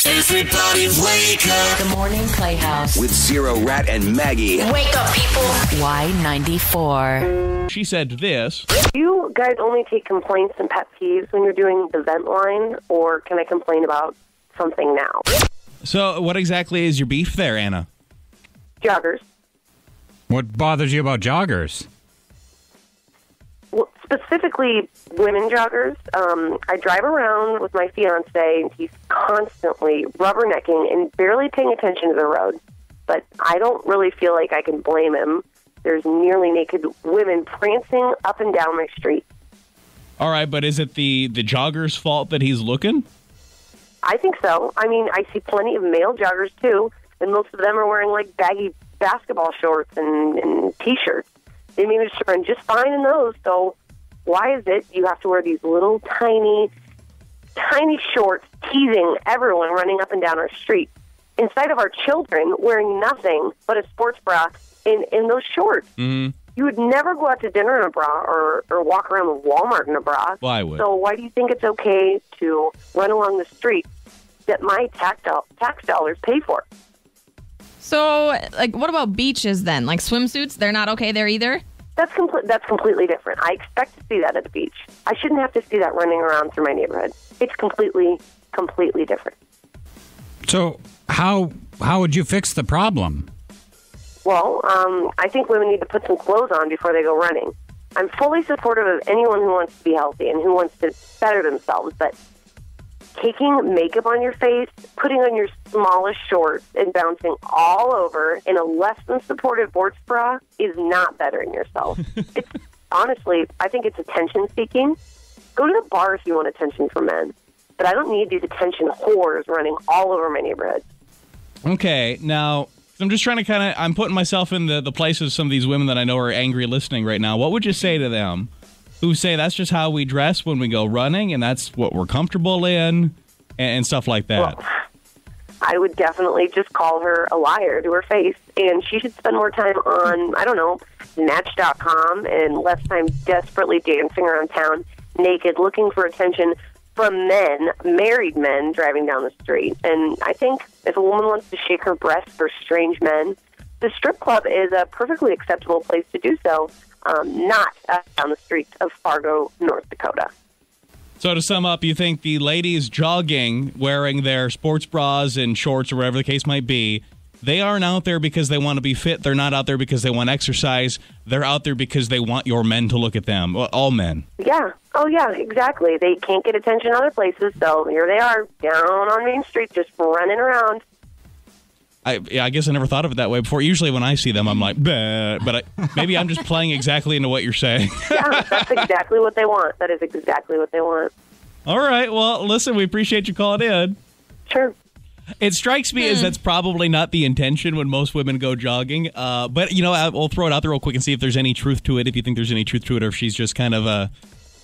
Everybody wake up. The Morning Playhouse. With Zero, Rat, and Maggie. Wake up, people. Y94. She said this. Do you guys only take complaints and pet peeves when you're doing the vent line, or can I complain about something now? So what exactly is your beef there, Anna? Joggers. What bothers you about joggers? Well, specifically women joggers. I drive around with my fiance, and he's constantly rubbernecking and barely paying attention to the road. But I don't really feel like I can blame him. There's nearly naked women prancing up and down my street. All right, but is it the jogger's fault that he's looking? I think so. I mean, I see plenty of male joggers, too, and most of them are wearing, like, baggy basketball shorts and T-shirts. They manage to run just fine in those, so why is it you have to wear these little tiny shorts teasing everyone running up and down our street, instead of our children wearing nothing but a sports bra in those shorts? Mm-hmm. You would never go out to dinner in a bra or walk around Walmart in a bra. Well, I would. So why do you think it's okay to run along the street that my tax dollars pay for? So, like, what about beaches then? Like swimsuits, they're not okay there either? That's completely different. I expect to see that at the beach. I shouldn't have to see that running around through my neighborhood. It's completely different. So how would you fix the problem? Well, I think women need to put some clothes on before they go running. I'm fully supportive of anyone who wants to be healthy and who wants to better themselves, but taking makeup on your face, putting on your smallest shorts, and bouncing all over in a less than supportive sports bra is not bettering yourself. Honestly, I think it's attention-seeking. Go to the bar if you want attention from men, but I don't need these attention whores running all over my neighborhood. Okay, now I'm just trying to I'm putting myself in the place of some of these women that I know are angry listening right now. What would you say to them who say that's just how we dress when we go running and that's what we're comfortable in and stuff like that? Well, I would definitely just call her a liar to her face, and she should spend more time on, I don't know, Match.com and less time desperately dancing around town naked looking for attention from men, married men, driving down the street. And I think if a woman wants to shake her breasts for strange men, the strip club is a perfectly acceptable place to do so, not down the streets of Fargo, North Dakota. So to sum up, you think the ladies jogging, wearing their sports bras and shorts or whatever the case might be, they aren't out there because they want to be fit. They're not out there because they want exercise. They're out there because they want your men to look at them. Well, all men. Yeah. Oh, yeah, exactly. They can't get attention other places, so here they are down on Main Street just running around. I guess I never thought of it that way before. Usually when I see them, I'm like, bleh, but maybe I'm just playing exactly into what you're saying. Yeah, that's exactly what they want. That is exactly what they want. All right. Well, listen, we appreciate you calling in. Sure. It strikes me as that's probably not the intention when most women go jogging. But, we'll throw it out there real quick and see if there's any truth to it, if you think there's any truth to it, or if she's just kind of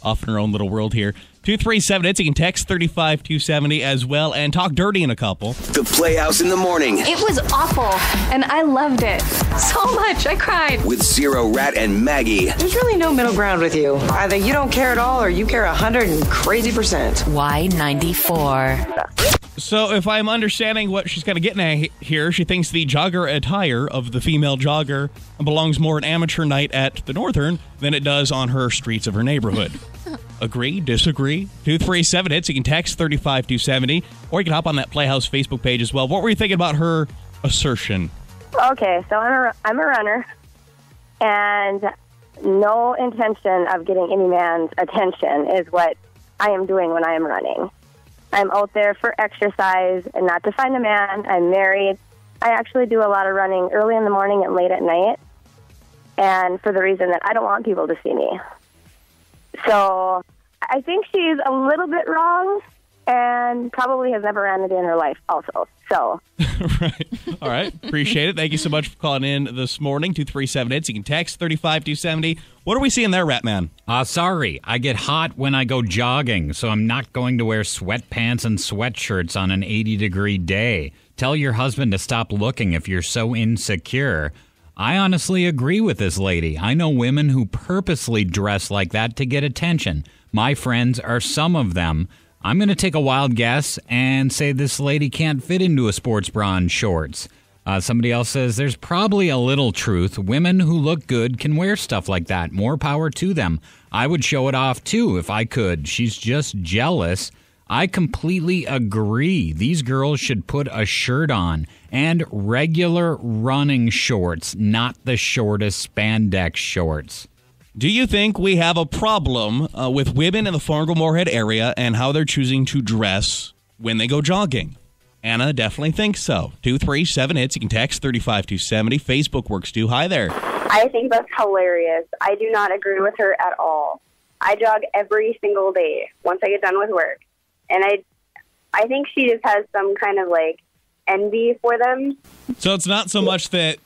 off in her own little world here. 237-HITS. You can text 35270 as well and talk dirty in a couple. The Playhouse in the morning. It was awful, and I loved it so much. I cried. With Zero, Rat, and Maggie. There's really no middle ground with you. Either you don't care at all or you care 100% and crazy %. Y94. So if I'm understanding what she's kind of getting at here, she thinks the jogger attire of the female jogger belongs more at amateur night at the Northern than it does on her streets of her neighborhood. Agree? Disagree? 237-HITS. You can text 35270, or you can hop on that Playhouse Facebook page as well. What were you thinking about her assertion? Okay, so I'm a runner, and no intention of getting any man's attention is what I am doing when I am running. I'm out there for exercise and not to find a man. I'm married. I actually do a lot of running early in the morning and late at night, and for the reason that I don't want people to see me. So I think she's a little bit wrong and probably has never ran a day in her life also. So. Right. All right. Appreciate it. Thank you so much for calling in this morning. 237-HITS. You can text 35270. What are we seeing there, Ratman? Sorry. I get hot when I go jogging, so I'm not going to wear sweatpants and sweatshirts on an 80-degree day. Tell your husband to stop looking if you're so insecure. I honestly agree with this lady. I know women who purposely dress like that to get attention. My friends are some of them. I'm going to take a wild guess and say this lady can't fit into a sports bra and shorts. Somebody else says there's probably a little truth. Women who look good can wear stuff like that. More power to them. I would show it off, too, if I could. She's just jealous. I completely agree. These girls should put a shirt on and regular running shorts, not the shortest spandex shorts. Do you think we have a problem with women in the Fargo-Moorhead area and how they're choosing to dress when they go jogging? Anna definitely thinks so. 237-HITS. You can text 35270. Facebook works too. Hi there. I think that's hilarious. I do not agree with her at all. I jog every single day once I get done with work. And I think she just has some kind of, like, envy for them. So it's not so much that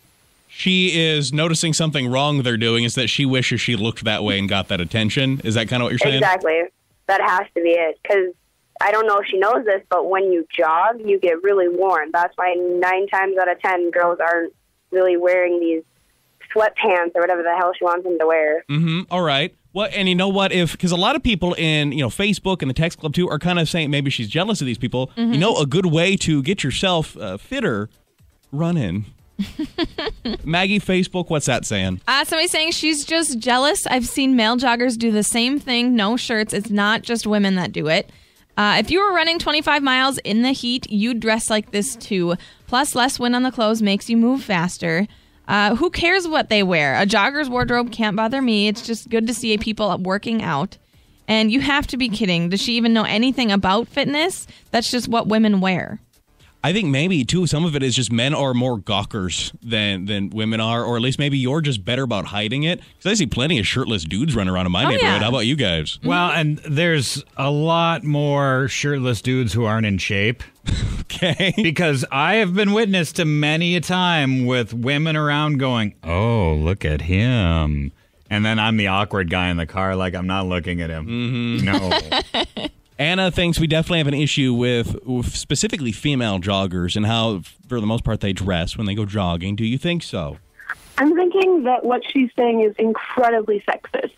she is noticing something wrong they're doing, it's that she wishes she looked that way and got that attention? Is that kind of what you're saying? Exactly. That has to be it. Because I don't know if she knows this, but when you jog, you get really warm. That's why 9 times out of 10 girls aren't really wearing these sweatpants or whatever the hell she wants them to wear. Mm-hmm. All right. Well, and you know what? Because a lot of people in Facebook and the text club too are kind of saying maybe she's jealous of these people. Mm-hmm. You know, a good way to get yourself fitter, run in. Maggie, Facebook, what's that saying? Somebody's saying she's just jealous. I've seen male joggers do the same thing. No shirts. It's not just women that do it. If you were running 25 miles in the heat, you'd dress like this too. Plus, less wind on the clothes makes you move faster. Who cares what they wear? A jogger's wardrobe can't bother me. It's just good to see people working out. And you have to be kidding. Does she even know anything about fitness? That's just what women wear. I think maybe, too, some of it is just men are more gawkers than women are, or at least maybe you're just better about hiding it. Because I see plenty of shirtless dudes running around in my neighborhood. Yeah. How about you guys? Well, and there's a lot more shirtless dudes who aren't in shape. Okay. Because I have been witness to many a time with women around going, oh, look at him. And then I'm the awkward guy in the car, like I'm not looking at him. Mm-hmm. No. Anna thinks we definitely have an issue with specifically female joggers and how, for the most part, they dress when they go jogging. Do you think so? I'm thinking that what she's saying is incredibly sexist.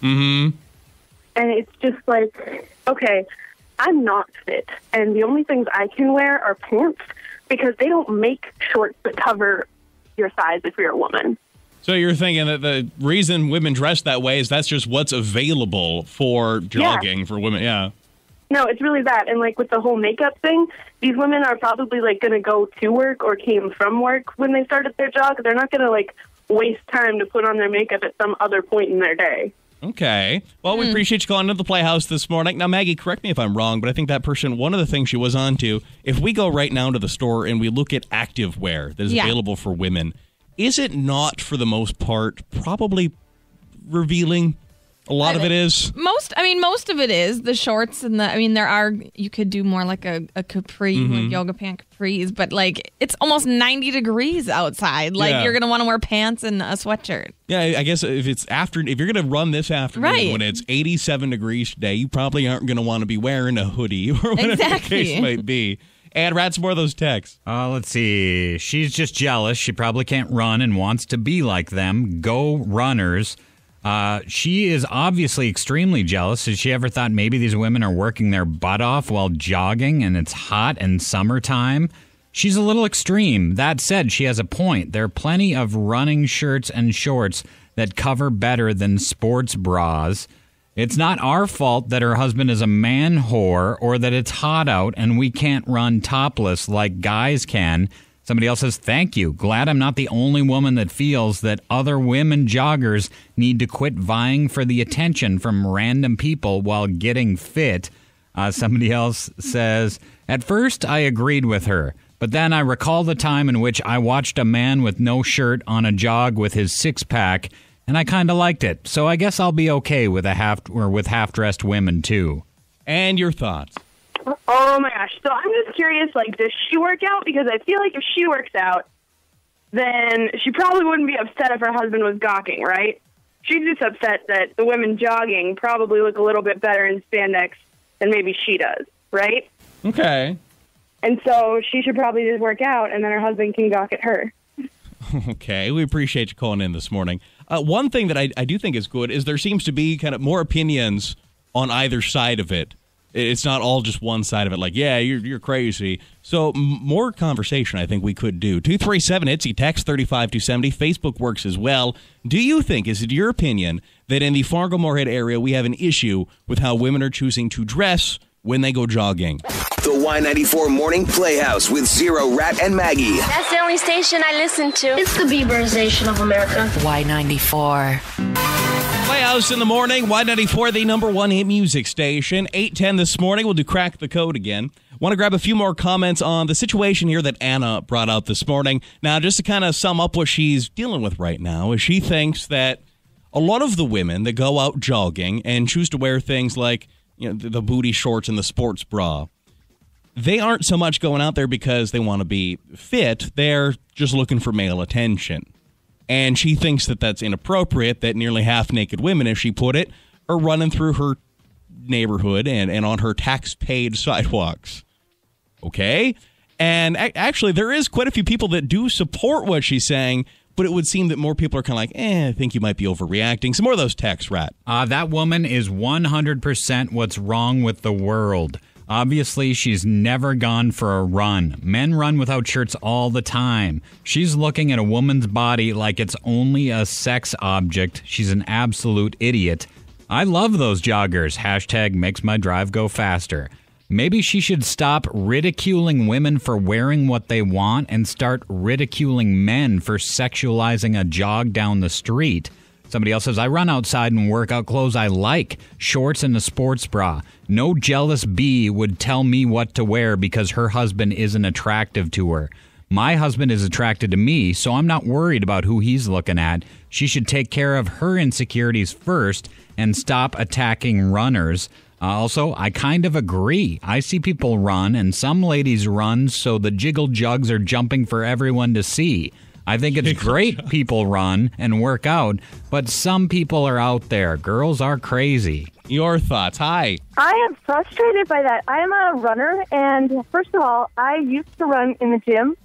Mm-hmm. And it's just like, okay, I'm not fit, and the only things I can wear are pants because they don't make shorts that cover your size if you're a woman. So you're thinking that the reason women dress that way is that's just what's available for jogging for women. Yeah. No, it's really that. And, like, with the whole makeup thing, these women are probably, like, going to go to work or came from work when they started their jog. They're not going to, like, waste time to put on their makeup at some other point in their day. Okay. Well, we appreciate you calling into the Playhouse this morning. Now, Maggie, correct me if I'm wrong, but I think that person, one of the things she was on to, if we go right now to the store and we look at active wear that is available for women, is it not, for the most part, probably revealing? A lot of it is. Most of it is the shorts and you could do more like a capri, like yoga pant capris, but like it's almost 90 degrees outside. Like you're going to want to wear pants and a sweatshirt. Yeah, I guess if you're going to run this afternoon when it's 87 degrees today, you probably aren't going to want to be wearing a hoodie or whatever the case might be. And Rat, some more of those texts. Let's see. She's just jealous. She probably can't run and wants to be like them. Go runners. She is obviously extremely jealous. Has she ever thought maybe these women are working their butt off while jogging and it's hot and summertime? She's a little extreme. That said, she has a point. There are plenty of running shirts and shorts that cover better than sports bras. It's not our fault that her husband is a man whore or that it's hot out and we can't run topless like guys can. Somebody else says, thank you. Glad I'm not the only woman that feels that other women joggers need to quit vying for the attention from random people while getting fit. Somebody else says, at first I agreed with her, but then I recall the time in which I watched a man with no shirt on a jog with his six-pack, and I kind of liked it. So I guess I'll be okay with half-dressed women too. And your thoughts? Oh, my gosh. So I'm just curious, like, does she work out? Because I feel like if she works out, then she probably wouldn't be upset if her husband was gawking, right? She's just upset that the women jogging probably look a little bit better in spandex than maybe she does, right? Okay. And so she should probably just work out, and then her husband can gawk at her. Okay, we appreciate you calling in this morning. One thing that I do think is good is there seems to be kind of more opinions on either side of it. It's not all just one side of it, like, yeah, you're crazy. So more conversation I think we could do. 237-ITSY, text 35270. Facebook works as well. Do you think, is it your opinion, that in the Fargo Moorhead area we have an issue with how women are choosing to dress when they go jogging? The Y94 Morning Playhouse with Zero, Rat, and Maggie. That's the only station I listen to. It's the Bieberization of America. Y94. Playhouse in the morning, Y94, the number one hit music station. 8:10 this morning. We'll do Crack the Code again. Want to grab a few more comments on the situation here that Anna brought out this morning. Now, just to kind of sum up what she's dealing with right now, is she thinks that a lot of the women that go out jogging and choose to wear things like, you know, the booty shorts and the sports bra, they aren't so much going out there because they want to be fit. They're just looking for male attention. And she thinks that that's inappropriate, that nearly half-naked women, as she put it, are running through her neighborhood and on her tax-paid sidewalks. Okay? And actually, there is quite a few people that do support what she's saying, but it would seem that more people are kind of like, I think you might be overreacting. Some more of those texts, Rat. That woman is 100% what's wrong with the world. Obviously, she's never gone for a run. Men run without shirts all the time. She's looking at a woman's body like it's only a sex object. She's an absolute idiot. I love those joggers. Hashtag makes my drive go faster. Maybe she should stop ridiculing women for wearing what they want and start ridiculing men for sexualizing a jog down the street. Somebody else says, I run outside in workout clothes I like, shorts and a sports bra. No jealous bee would tell me what to wear because her husband isn't attractive to her. My husband is attracted to me, so I'm not worried about who he's looking at. She should take care of her insecurities first and stop attacking runners. Also, I kind of agree. I see people run, and some ladies run so the jiggle jugs are jumping for everyone to see. I think it's great people run and work out, but some people are out there. Girls are crazy. Your thoughts? Hi. I am frustrated by that. I am a runner, and first of all, I used to run in the gym,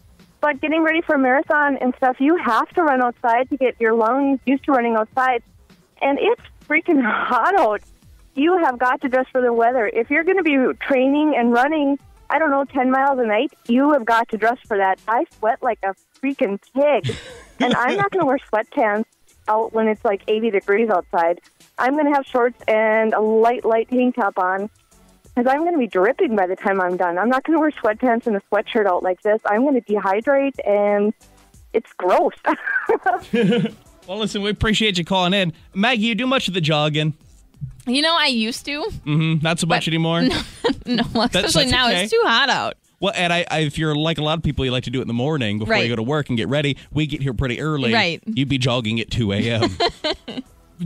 but getting ready for a marathon and stuff, you have to run outside to get your lungs used to running outside, and it's freaking hot out. You have got to dress for the weather. If you're going to be training and running, 10 miles a night, you have got to dress for that. I sweat like a freaking pig, and I'm not going to wear sweatpants out when it's like 80 degrees outside. I'm going to have shorts and a light tank top on because I'm going to be dripping by the time I'm done. I'm not going to wear sweatpants and a sweatshirt out like this. I'm going to dehydrate, and it's gross. Well, listen, we appreciate you calling in. Maggie, you do much of the jogging? You know, I used to. Not so much anymore? No, especially now. Okay. It's too hot out. Well, and if you're like a lot of people, you like to do it in the morning before you go to work and get ready. We get here pretty early. Right. You'd be jogging at 2 a.m.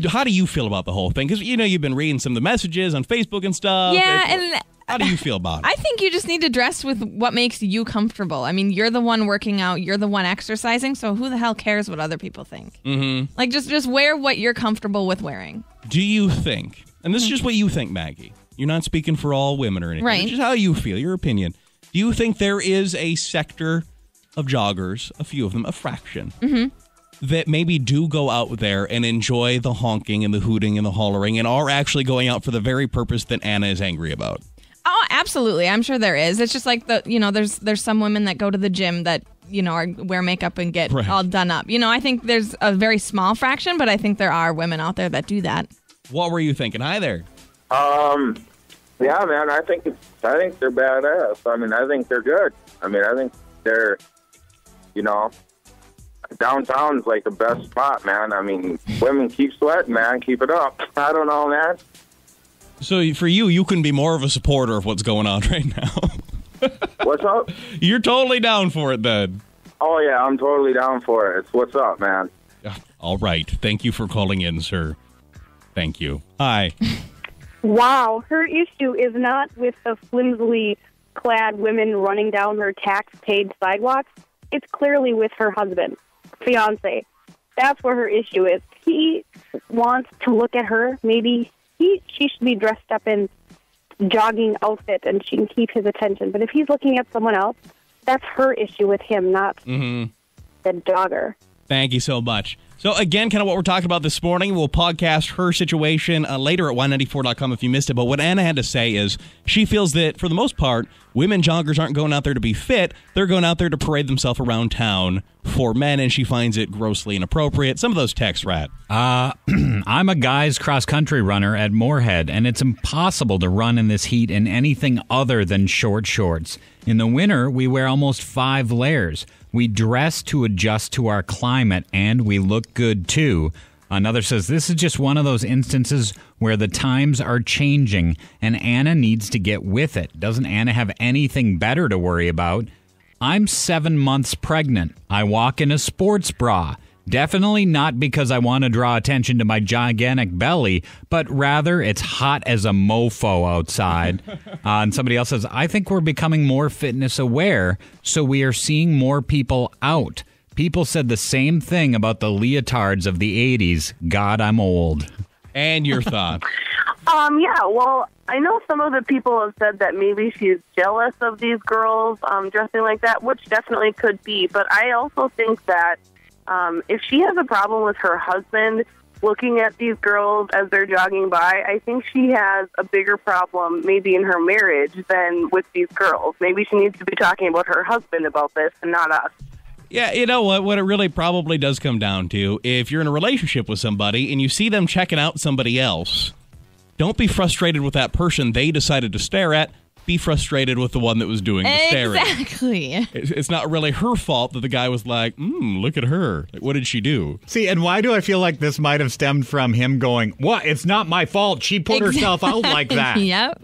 How do you feel about the whole thing? Because, you've been reading some of the messages on Facebook and stuff. Yeah, and how do you feel about it? I think you just need to dress with what makes you comfortable. I mean, you're the one working out. You're the one exercising. So who the hell cares what other people think? Mm-hmm. Like, just wear what you're comfortable with wearing. Do you think, and this is just what you think, Maggie. You're not speaking for all women or anything. Right. It's just how you feel, your opinion. Do you think there is a sector of joggers, a few of them, a fraction, that maybe do go out there and enjoy the honking and the hooting and the hollering and are actually going out for the very purpose that Anna is angry about? Oh, absolutely. I'm sure there is. It's just like there's some women that go to the gym that, wear makeup and get all done up. I think there's a very small fraction, but I think there are women out there that do that. What were you thinking? Hi there. Yeah, man, I think they're badass. I mean, I think they're good. I mean, I think they're, downtown's like the best spot, man. I mean, women keep sweating, man. Keep it up. I don't know, man. So for you couldn't be more of a supporter of what's going on right now. What's up? You're totally down for it then. Oh, yeah, I'm totally down for it. It's what's up, man. All right. Thank you for calling in, sir. Thank you. Hi. Wow, her issue is not with the flimsily clad women running down her tax-paid sidewalks. It's clearly with her husband, fiance. That's where her issue is. He wants to look at her. Maybe she should be dressed up in jogging outfit and she can keep his attention. But if he's looking at someone else, that's her issue with him, not the jogger. Thank you so much. So again, kind of what we're talking about this morning, we'll podcast her situation later at Y94.com if you missed it. But what Anna had to say is she feels that, for the most part, women joggers aren't going out there to be fit. They're going out there to parade themselves around town for men, and she finds it grossly inappropriate. Some of those texts, Rat. I'm a guy's cross-country runner at Moorhead, and it's impossible to run in this heat in anything other than short shorts. In the winter, we wear almost 5 layers. We dress to adjust to our climate, and we look good, too. Another says, this is just one of those instances where the times are changing, and Anna needs to get with it. Doesn't Anna have anything better to worry about? I'm 7 months pregnant. I walk in a sports bra. Definitely not because I want to draw attention to my gigantic belly, but rather it's hot as a mofo outside. And somebody else says, I think we're becoming more fitness aware, so we are seeing more people out. People said the same thing about the leotards of the 80s. God, I'm old. And your thoughts? Yeah, well, I know some of the people have said that maybe she's jealous of these girls dressing like that, which definitely could be. But I also think that if she has a problem with her husband looking at these girls as they're jogging by, I think she has a bigger problem maybe in her marriage than with these girls. Maybe she needs to be talking about her husband about this and not us. Yeah, you know what? What it really probably does come down to, if you're in a relationship with somebody and you see them checking out somebody else, don't be frustrated with that person they decided to stare at. Be frustrated with the one that was doing the staring. Exactly. It's not really her fault that the guy was like, look at her. Like, what did she do? See, and why do I feel like this might have stemmed from him going, what? It's not my fault. She put herself out like that. Yep.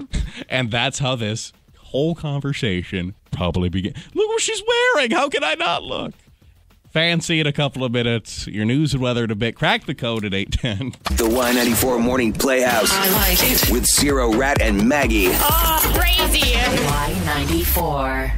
And that's how this whole conversation probably began. Look what she's wearing. How can I not look? Fancy in a couple of minutes. Your news and weather in a bit. Crack the code at 8:10. The Y94 Morning Playhouse. I like it. With Zero, Rat, and Maggie. Oh, crazy. Y94.